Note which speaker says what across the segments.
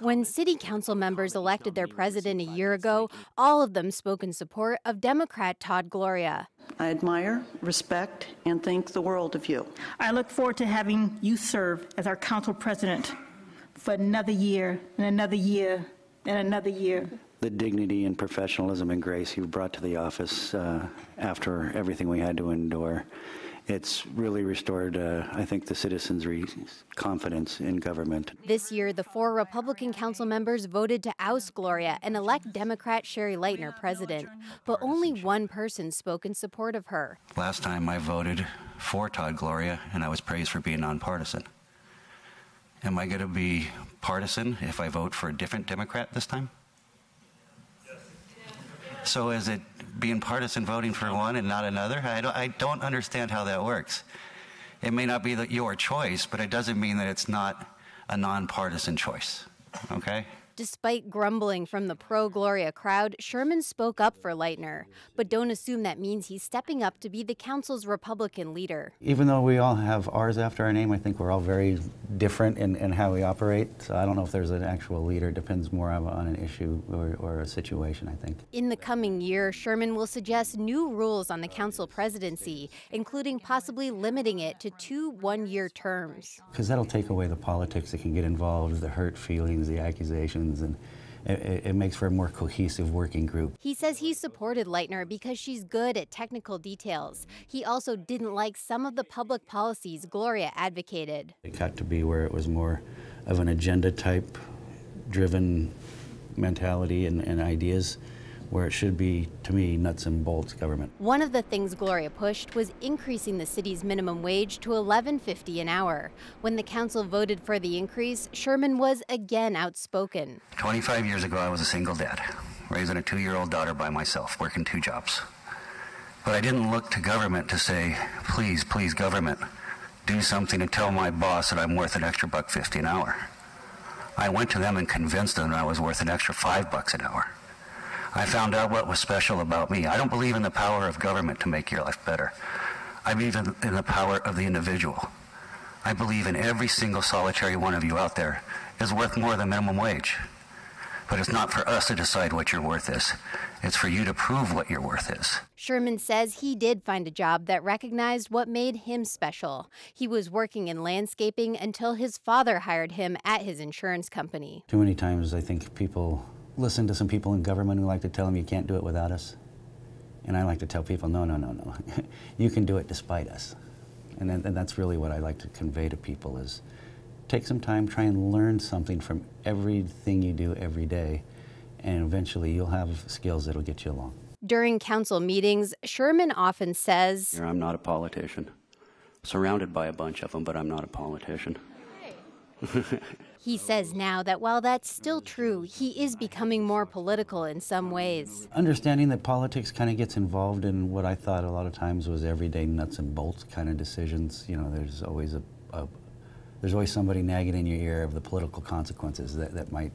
Speaker 1: When city council members elected their president a year ago, all of them spoke in support of Democrat Todd Gloria.
Speaker 2: I admire, respect, and think the world of you.
Speaker 3: I look forward to having you serve as our council president for another year and another year and another year.
Speaker 4: The dignity and professionalism and grace you've brought to the office after everything we had to endure, it's really restored, I think, the citizens' confidence in government.
Speaker 1: This year, the 4 Republican council members voted to oust Gloria and elect Democrat Sherry Lightner president. But only one person spoke in support of her.
Speaker 5: Last time I voted for Todd Gloria, and I was praised for being nonpartisan. Am I going to be partisan if I vote for a different Democrat this time? So is it being partisan voting for one and not another? I don't understand how that works. It may not be your choice, but it doesn't mean that it's not a nonpartisan choice, okay?
Speaker 1: Despite grumbling from the pro-Gloria crowd, Sherman spoke up for Lightner. But don't assume that means he's stepping up to be the council's Republican leader.
Speaker 4: Even though we all have R's after our name, I think we're all very different in how we operate. So I don't know if there's an actual leader. It depends more on an issue or a situation, I think.
Speaker 1: In the coming year, Sherman will suggest new rules on the council presidency, including possibly limiting it to 2 one-year terms.
Speaker 4: Because that'll take away the politics that can get involved, the hurt feelings, the accusations, and it makes for a more cohesive working group.
Speaker 1: He says he supported Lightner because she's good at technical details. He also didn't like some of the public policies Gloria advocated.
Speaker 4: It got to be where it was more of an agenda-type driven mentality and ideas, where it should be, to me, nuts and bolts government.
Speaker 1: One of the things Gloria pushed was increasing the city's minimum wage to $11.50 an hour. When the council voted for the increase, Sherman was again outspoken.
Speaker 5: 25 years ago, I was a single dad, raising a 2-year-old daughter by myself, working 2 jobs. But I didn't look to government to say, please, please, government, do something to tell my boss that I'm worth an extra $1.50 an hour. I went to them and convinced them that I was worth an extra $5 an hour. I found out what was special about me. I don't believe in the power of government to make your life better. I believe in the power of the individual. I believe in every single solitary one of you out there is worth more than minimum wage. But it's not for us to decide what your worth is. It's for you to prove what your worth is.
Speaker 1: Sherman says he did find a job that recognized what made him special. He was working in landscaping until his father hired him at his insurance company.
Speaker 4: Too many times I think people listen to some people in government who like to tell them you can't do it without us. And I like to tell people, no. You can do it despite us. And that's really what I like to convey to people is take some time, try and learn something from everything you do every day, and eventually you'll have skills that'll get you along.
Speaker 1: During council meetings, Sherman often says,
Speaker 4: I'm not a politician. Surrounded by a bunch of them, but I'm not a politician.
Speaker 1: He says now that while that's still true, he is becoming more political in some ways.
Speaker 4: Understanding that politics kind of gets involved in what I thought a lot of times was everyday nuts and bolts kind of decisions. You know, there's always somebody nagging in your ear of the political consequences that might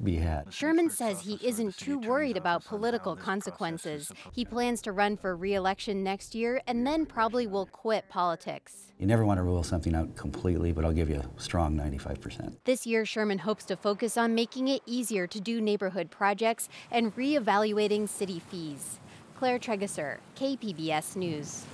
Speaker 4: be had.
Speaker 1: Sherman says he isn't too worried about political consequences. He plans to run for re-election next year and then probably will quit politics.
Speaker 4: You never want to rule something out completely, but I'll give you a strong 95%.
Speaker 1: This year, Sherman hopes to focus on making it easier to do neighborhood projects and re-evaluating city fees. Claire Tregesser, KPBS News.